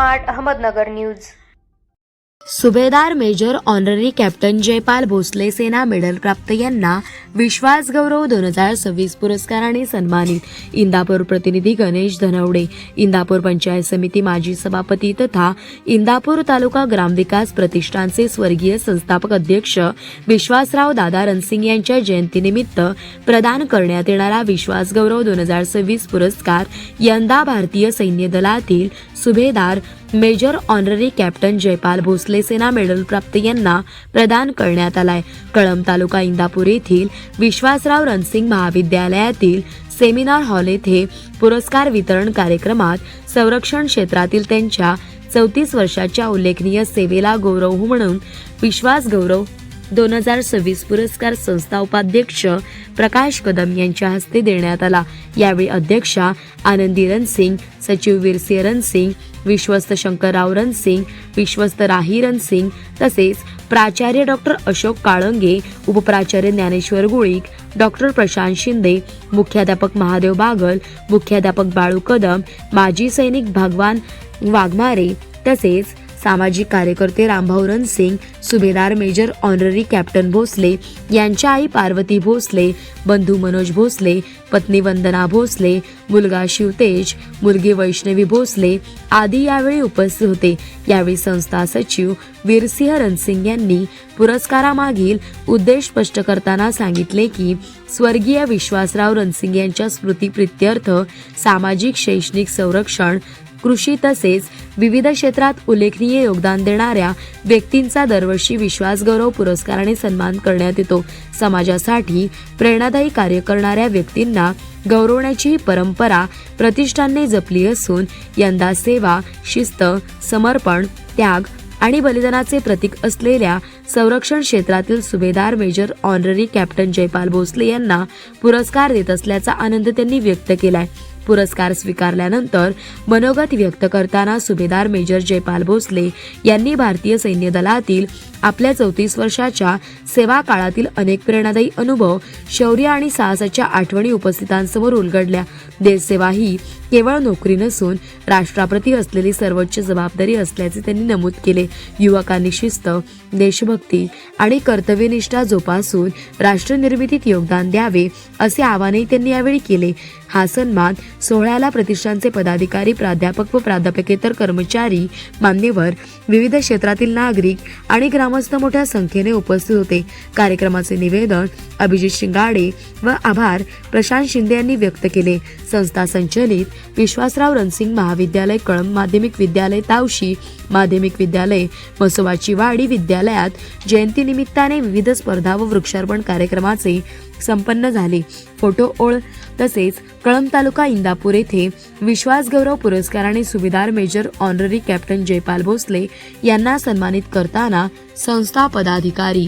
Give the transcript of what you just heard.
Smart Ahmednagar news. सुभेदार major honorary captain Jaipal Bhosale सेना medal प्राप्त यांना विश्वास गौरव 2026 पुरस्काराने सन्मानित। इंदापूर प्रतिनिधी गणेश धनवडे, इंदापूर पंचायत समिती माजी सभापती तथा इंदापूर तालुका ग्रामविकास प्रतिष्ठानचे स्वर्गीय संस्थापक अध्यक्ष विश्वासराव दादा रणसिंग यांच्या जयंतीनिमित्त प्रदान करण्यात येणारा विश्वास गौरव 2026 पुरस्कार यंदा भारतीय सैन्य दलातील सुभेदार major honorary captain Jaipal Bhosale सेना मेडल प्राप्त यांना प्रदान करण्यात आलाय। कळंब तालुका इंदापूर येथील विश्वासराव रणसिंग महाविद्यालयातील सेमिनार हॉल येथे पुरस्कार वितरण कार्यक्रमात संरक्षण क्षेत्रातील त्यांच्या 34 वर्षाच्या उल्लेखनीय सेवेला गौरव म्हणून विश्वास गौरव 2026 पुरस्कार संस्था उपाध्यक्ष प्रकाश कदम यांच्या हस्ते देण्यात आला। यावेळी अध्यक्षा आनंदी रणसिंग, सचिव वीरसिंह रणसिंग, विश्वस्त शंकरराव रणसिंग, विश्वस्त राही रणसिंग तसेच प्राचार्य डॉक्टर अशोक काळंगे, उपप्राचार्य ज्ञानेश्वर गुळीक, डॉक्टर प्रशांत शिंदे, मुख्याध्यापक महादेव बागल, मुख्याध्यापक बाळू कदम, माजी सैनिक भगवान वाघमारे तसेच सामाजिक कार्यकर्ते रामभाऊ रणसिंग, सुभेदार मेजर ऑनररी कॅप्टन भोसले यांच्या आई पार्वती भोसले, बंधू मनोज भोसले, पत्नी वंदना भोसले, मुलगा शिवतेज, मुलगी वैष्णवी भोसले आदी यावेळी उपस्थित होते। यावेळी संस्था सचिव वीरसिंह रणसिंग यांनी पुरस्कारामागील उद्देश स्पष्ट करताना सांगितले की स्वर्गीय विश्वासराव रणसिंग यांच्या स्मृतिप्रित्यर्थ सामाजिक, शैक्षणिक, संरक्षण, कृषी तसेच विविध क्षेत्रात उल्लेखनीय योगदान देणाऱ्या व्यक्तींचा दरवर्षी विश्वास गौरव पुरस्काराने सन्मान करण्यात येतो। समाजासाठी प्रेरणादायी कार्य करणाऱ्या व्यक्तींना गौरवण्याची ही परंपरा प्रतिष्ठानने जपली असून यंदा सेवा, शिस्त, समर्पण, त्याग आणि बलिदानाचे प्रतीक असलेल्या संरक्षण क्षेत्रातील Subedar major honorary captain Jaipal Bhosale यांना पुरस्कार देत असल्याचा आनंद त्यांनी व्यक्त केलाय। पुरस्कार स्वीकारल्यानंतर मनोगत व्यक्त करताना सुभेदार मेजर जयपाल भोसले यांनी भारतीय सैन्य दलातील आपल्या 34 वर्षाच्या सेवा काळातील अनेक प्रेरणादायी अनुभव, शौर्य आणि साहसाच्या आठवणी उपस्थितांसमोर उलगडल्या। देशसेवा ही केवळ नोकरी नसून राष्ट्राप्रती असलेली सर्वोच्च जबाबदारी असल्याचे त्यांनी नमूद केले। युवकांनी शिस्त, देशभक्ती आणि कर्तव्यनिष्ठा जोपासून राष्ट्रनिर्मितीत योगदान द्यावे असे आवाहनही त्यांनी यावेळी केले। हा सन्मान सोहळ्याला प्रतिष्ठानचे पदाधिकारी, प्राध्यापक व प्राध्यापकेतर कर्मचारी, मान्यवर, विविध क्षेत्रातील नागरिक आणि ग्रामस्थ मोठ्या संख्येने उपस्थित होते। कार्यक्रमाचे निवेदन अभिजित शिंगाडे व आभार प्रशांत शिंदे यांनी व्यक्त केले। संस्था संचलित विश्वासराव रणसिंग महाविद्यालय, कळंब माध्यमिक विद्यालय, तावशी माध्यमिक विद्यालय, मसोबाची वाडी विद्यालयात जयंती निमित्ताने विविध स्पर्धा व वृक्षारोपण कार्यक्रमाचे संपन्न झाले। फोटो ओळ तसेच कळंब तालुका इंदापूर येथे विश्वास गौरव पुरस्काराने Subedar major honorary captain Jaipal Bhosale यांना सन्मानित करताना संस्था पदाधिकारी